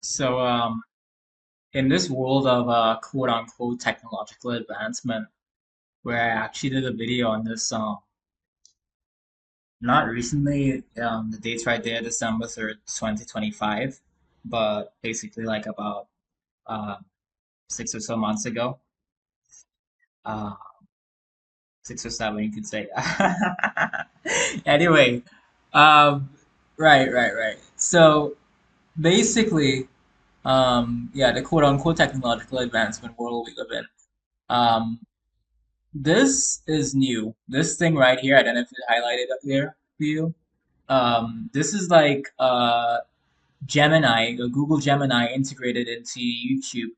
So, in this world of quote unquote technological advancement, where I actually did a video on this, not recently, the date's right there, December 3rd, 2025, but basically like about uh, 6 or so months ago, uh, 6 or 7, you could say. Anyway, um, right. So basically, yeah, the quote unquote technological advancement world we live in. Um, This is new. This thing right here, I don't know if it highlighted up there for you. This is like Gemini, Google Gemini integrated into YouTube.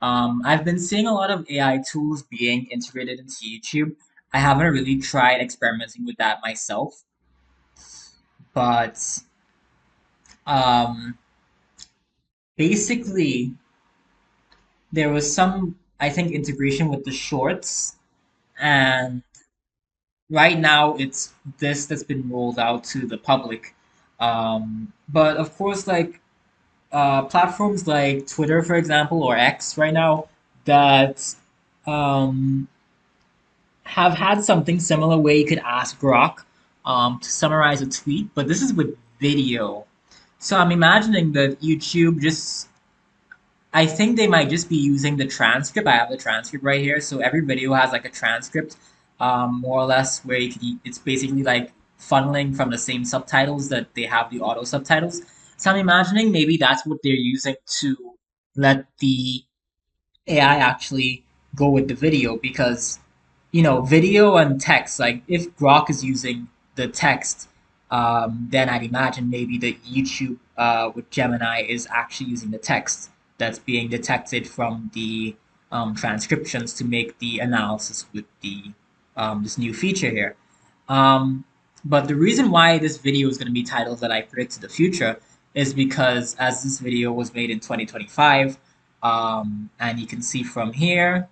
I've been seeing a lot of AI tools being integrated into YouTube. I haven't really tried experimenting with that myself, but um, basically there was some, I think, integration with the shorts, and right now it's this that's been rolled out to the public. But of course, like platforms like Twitter, for example, or X right now, that um, have had something similar where you could ask Grok to summarize a tweet, but this is with video. So I'm imagining that YouTube just, I think they might just be using the transcript. I have the transcript right here. So every video has like a transcript, more or less, where you can, it's basically like funneling from the same subtitles that they have the auto subtitles. So I'm imagining maybe that's what they're using to let the AI actually go with the video because, video and text, like if Grok is using the text, then I'd imagine maybe the YouTube with Gemini is actually using the text that's being detected from the transcriptions to make the analysis with the this new feature here. Um, but the reason why this video is going to be titled that I predicted the future is because as this video was made in 2025, and you can see from here,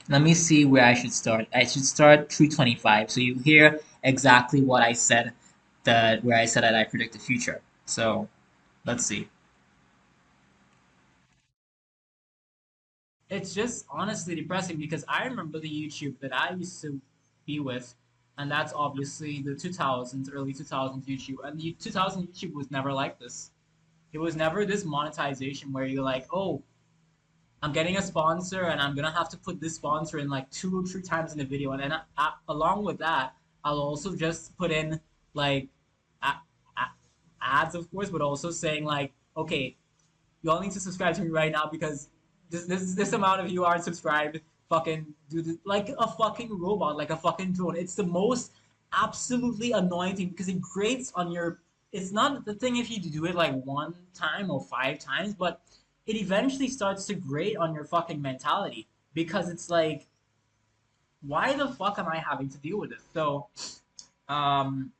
let me see where I should start. I should start through 25. So you hear exactly what I said, that where I said that I predict the future. So let's see. It's just honestly depressing because I remember the YouTube that I used to be with, and that's obviously the 2000s, early 2000s YouTube. And the 2000 YouTube was never like this. It was never this monetization where you're like, oh, I'm getting a sponsor and I'm gonna have to put this sponsor in like 2 or 3 times in the video, and then along with that, I'll also just put in like a, a- ads, of course, but also saying like, okay, you all need to subscribe to me right now because this amount of you aren't subscribed. Fucking do this like a fucking robot, like a fucking drone. It's the most absolutely annoying thing because it grates on your. It's not the thing if you do it like 1 time or 5 times, but it eventually starts to grate on your fucking mentality because it's like, why the fuck am I having to deal with this? So, um,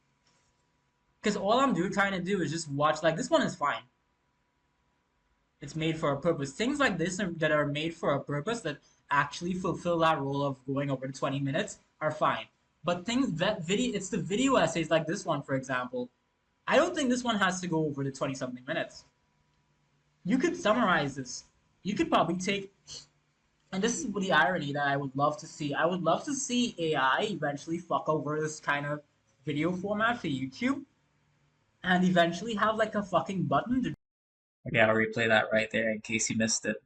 because all I'm doing trying to do is just watch. Like this one is fine. It's made for a purpose. Things like this that are made for a purpose that actually fulfill that role of going over the 20 minutes are fine. But things that video, it's the video essays like this one, for example. I don't think this one has to go over the 20 something minutes. You could summarize this. You could probably take, and this is the irony that I would love to see. I would love to see AI eventually fuck over this kind of video format for YouTube and eventually have like a fucking button to. Okay, I'll replay that right there in case you missed it.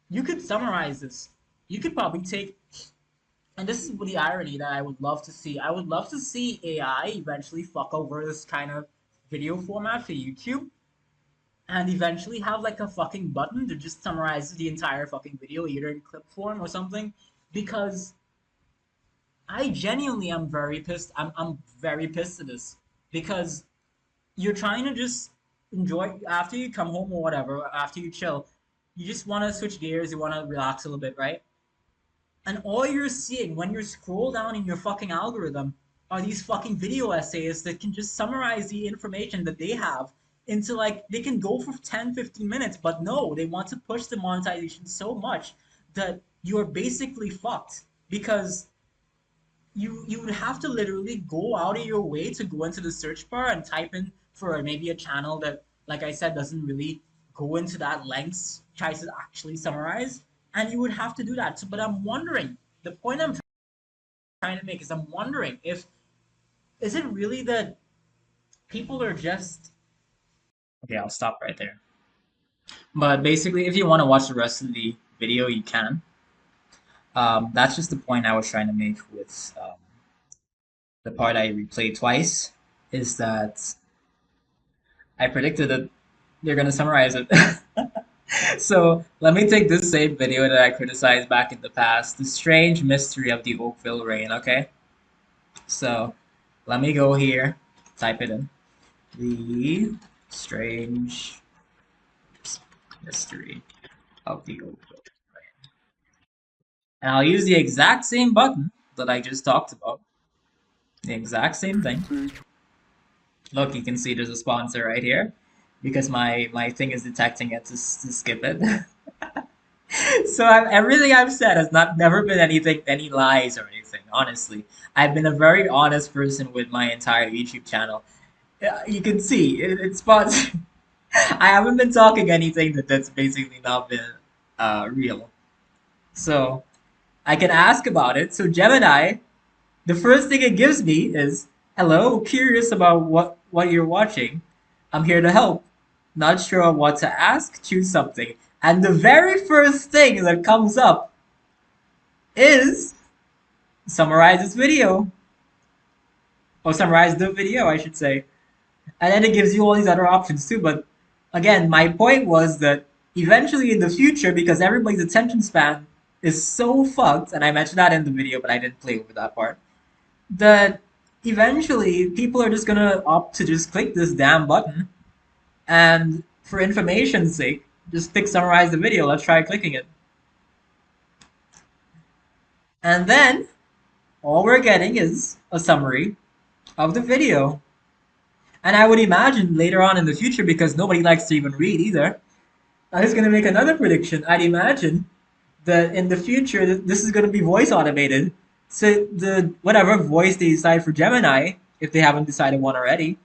You could summarize this. You could probably take, and this is the irony that I would love to see. I would love to see AI eventually fuck over this kind of video format for YouTube and eventually have like a fucking button to just summarize the entire fucking video, either in clip form or something. Because I genuinely am very pissed. I'm very pissed at this because you're trying to just enjoy after you come home or whatever, after you chill, you just want to switch gears, you want to relax a little bit, right? And all you're seeing when you scroll down in your fucking algorithm are these fucking video essays that can just summarize the information that they have into like they can go for 10, 15 minutes, but no, they want to push the monetization so much that you're basically fucked because you would have to literally go out of your way to go into the search bar and type in for maybe a channel that, like I said, doesn't really go into that lengths, tries to actually summarize, and you would have to do that. So, but I'm wondering, the point I'm trying to make is I'm wondering if is it really that people are just okay, I'll stop right there. But basically, if you want to watch the rest of the video, you can. That's just the point I was trying to make with the part I replayed twice, is that I predicted that they're gonna summarize it. So let me take this same video that I criticized back in the past, the strange mystery of the Oakville rain, okay? So let me go here, type it in. The strange mystery of the Oakville. And I'll use the exact same button that I just talked about. The exact same thing. Look, you can see there's a sponsor right here because my thing is detecting it to skip it. So everything I've said has not never been anything, any lies or anything. Honestly, I've been a very honest person with my entire YouTube channel. You can see it's sponsored. I haven't been talking anything that's basically not been real. So I can ask about it. So Gemini, the first thing it gives me is, "Hello, curious about what you're watching. I'm here to help. Not sure what to ask. Choose something." And the very first thing that comes up is summarize this video, or summarize the video, I should say. And then it gives you all these other options too. But again, my point was that eventually in the future, because everybody's attention span is so fucked, and I mentioned that in the video, but I didn't play over that part, that eventually people are just gonna opt to just click this damn button and for information's sake, just click summarize the video. Let's try clicking it. And then all we're getting is a summary of the video. And I would imagine later on in the future, because nobody likes to even read either, I'm just gonna make another prediction. I'd imagine that in the future, this is gonna be voice automated. So the whatever voice they decide for Gemini, if they haven't decided one already,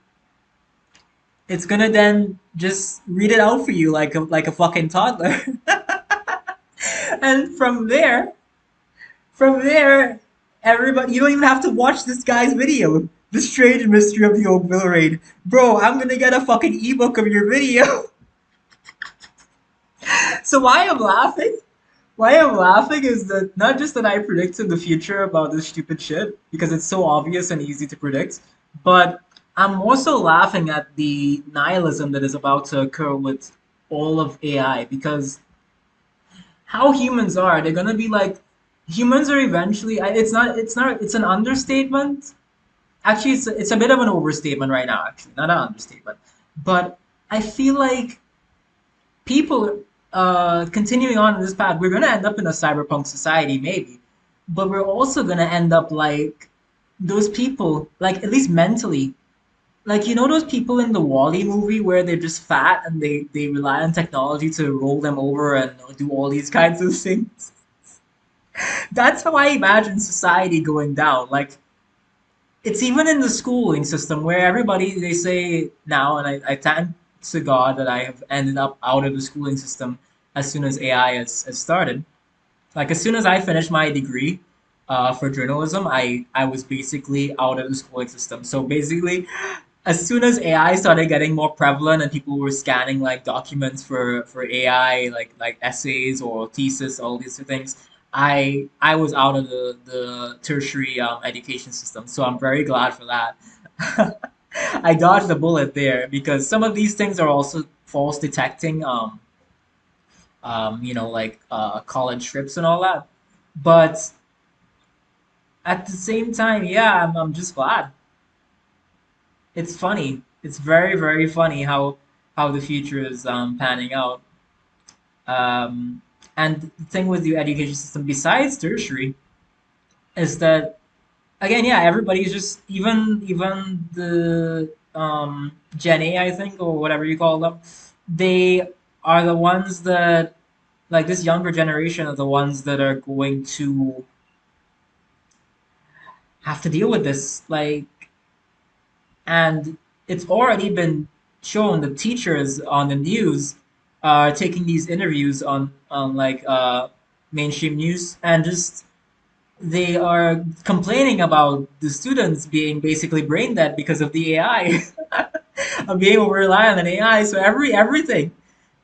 it's gonna then just read it out for you like a fucking toddler. And from there, everybody, you don't even have to watch this guy's video. The Strange Mystery of the Oakville Raid. Bro, I'm gonna get a fucking ebook of your video. So why I'm laughing? Why I'm laughing is that not just that I predicted the future about this stupid shit, because it's so obvious and easy to predict, but I'm also laughing at the nihilism that is about to occur with all of AI, because how humans are, they're gonna be like, humans are eventually, it's an understatement. Actually, it's a bit of an overstatement right now, actually, not an understatement. But I feel like people continuing on in this path, we're gonna end up in a cyberpunk society, maybe, but we're also gonna end up like those people, like at least mentally, like you know those people in the Wall-E movie where they're just fat and they rely on technology to roll them over and do all these kinds of things. That's how I imagine society going down. Like it's even in the schooling system where everybody they say now, and I thank to God that I have ended up out of the schooling system as soon as AI has started. Like as soon as I finished my degree for journalism, I was basically out of the schooling system. So basically, as soon as AI started getting more prevalent and people were scanning like documents for AI, like essays or thesis, all these things, I was out of the tertiary education system. So I'm very glad for that. I dodged the bullet there because some of these things are also false detecting, like college trips and all that. But at the same time, yeah, I'm just glad. It's funny. It's very, very funny how the future is panning out. Um, and the thing with the education system, besides tertiary, is that again, yeah, everybody's just even the Gen A, I think, or whatever you call them. They are the ones that like this younger generation are the ones that are going to have to deal with this. Like, and it's already been shown that teachers on the news are taking these interviews on like mainstream news and just they are complaining about the students being basically brain dead because of the AI, of being over reliant on AI. So everything,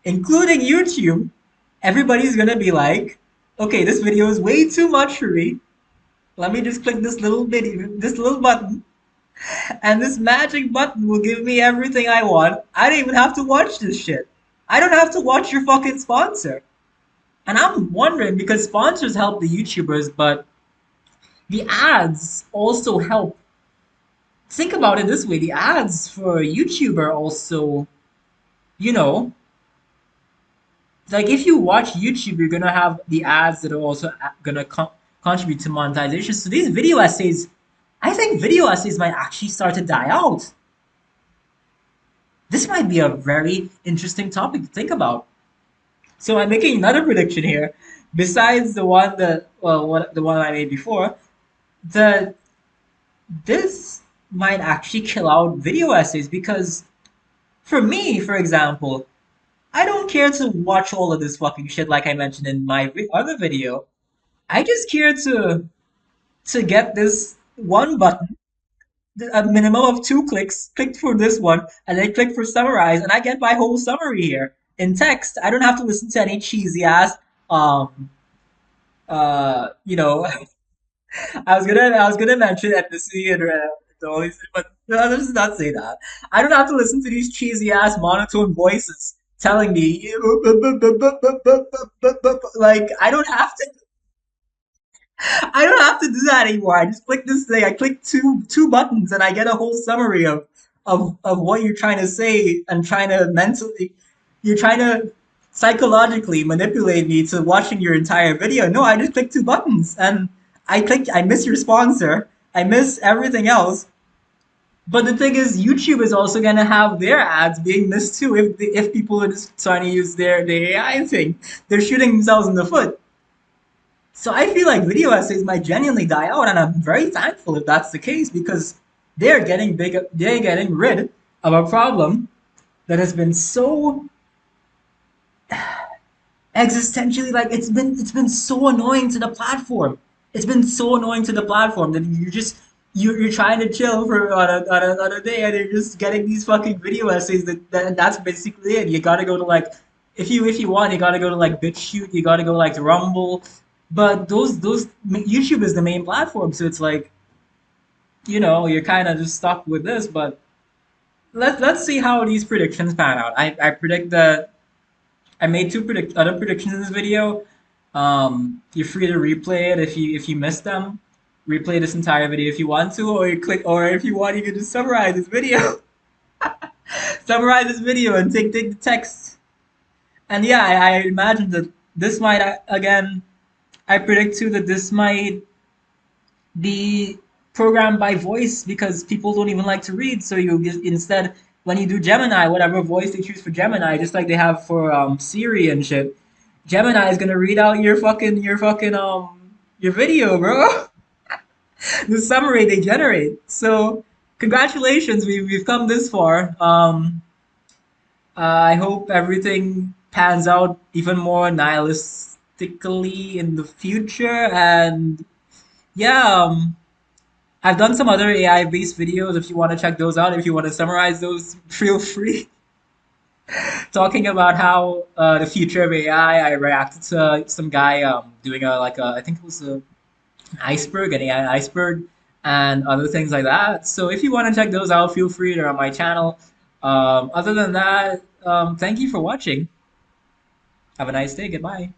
including YouTube, everybody's gonna be like, okay, this video is way too much for me. Let me just click this little video, this little button, and this magic button will give me everything I want. I don't even have to watch this shit. I don't have to watch your fucking sponsor. And I'm wondering because sponsors help the YouTubers, but the ads also help. Think about it this way: the ads for a YouTuber also, you know, like if you watch YouTube, you're gonna have the ads that are also gonna contribute to monetization. So these video essays, I think video essays might actually start to die out. This might be a very interesting topic to think about. So I'm making another prediction here, besides the one that the one I made before. The This might actually kill out video essays because for me, for example, I don't care to watch all of this fucking shit like I mentioned in my other video. I just care to get this one button, a minimum of 2 clicks, click for this one, and then click for summarize, and I get my whole summary here in text. I don't have to listen to any cheesy ass um you know I was gonna mention ethnicity and the only thing, but no, let's not say that. I don't have to listen to these cheesy ass monotone voices telling me like I don't have to do that anymore. I just click this thing. I click two buttons and I get a whole summary of what you're trying to say and trying to mentally you're trying to psychologically manipulate me to watching your entire video. No, I just click 2 buttons and I miss your sponsor. I miss everything else. But the thing is, YouTube is also gonna have their ads being missed too if people are just trying to use their AI thing. They're shooting themselves in the foot. So I feel like video essays might genuinely die out, and I'm very thankful if that's the case because they're getting rid of a problem that has been so existentially like it's been so annoying to the platform. It's been so annoying to the platform that you're trying to chill for on a day and you're just getting these fucking video essays that's basically it. You gotta go to like if you want you gotta go to like BitChute, you gotta go like to Rumble, but those YouTube is the main platform, so it's like you're kind of just stuck with this. But let's see how these predictions pan out. I predict that I made other predictions in this video. You're free to replay it if you missed them. Replay this entire video if you want to, or if you want, you can just summarize this video. Summarize this video and take the text. And yeah, I imagine that this might again. I predict too that this might be programmed by voice because people don't even like to read. So you just instead when you do Gemini, whatever voice they choose for Gemini, just like they have for Siri and shit, Gemini is gonna read out your video, bro. The summary they generate. So congratulations, we've come this far. I hope everything pans out even more nihilistically in the future. And yeah, I've done some other AI based videos. If you want to check those out, if you want to summarize those, feel free. Talking about how the future of AI, I reacted to some guy doing I think it was an iceberg, an AI iceberg, and other things like that. So if you want to check those out, feel free. They're on my channel. Other than that, thank you for watching. Have a nice day. Goodbye.